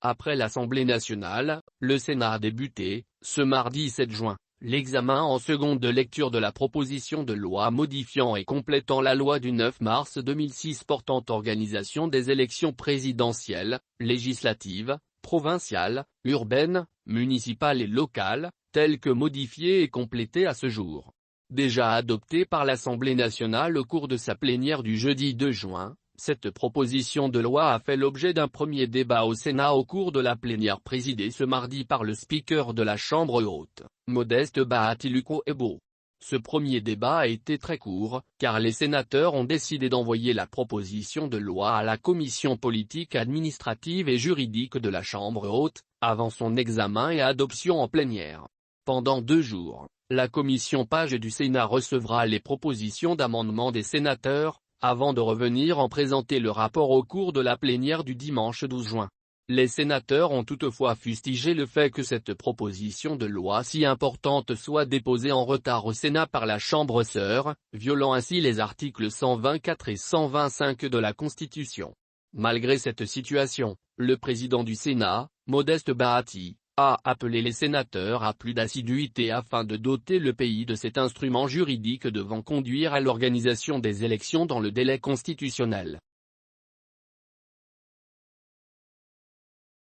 Après l'Assemblée nationale, le Sénat a débuté, ce mardi 7 juin, l'examen en seconde lecture de la proposition de loi modifiant et complétant la loi du 9 mars 2006 portant organisation des élections présidentielles, législatives, provinciales, urbaines, municipales et locales, telles que modifiées et complétées à ce jour. Déjà adoptée par l'Assemblée nationale au cours de sa plénière du jeudi 2 juin, cette proposition de loi a fait l'objet d'un premier débat au Sénat au cours de la plénière présidée ce mardi par le speaker de la Chambre haute, Modeste Bahati Lukwebo. Ce premier débat a été très court, car les sénateurs ont décidé d'envoyer la proposition de loi à la commission politique administrative et juridique de la Chambre haute, avant son examen et adoption en plénière. Pendant 2 jours, la commission Page du Sénat recevra les propositions d'amendement des sénateurs, avant de revenir en présenter le rapport au cours de la plénière du dimanche 12 juin. Les sénateurs ont toutefois fustigé le fait que cette proposition de loi si importante soit déposée en retard au Sénat par la Chambre sœur, violant ainsi les articles 124 et 125 de la Constitution. Malgré cette situation, le président du Sénat, Modeste Bahati, a appelé les sénateurs à plus d'assiduité afin de doter le pays de cet instrument juridique devant conduire à l'organisation des élections dans le délai constitutionnel.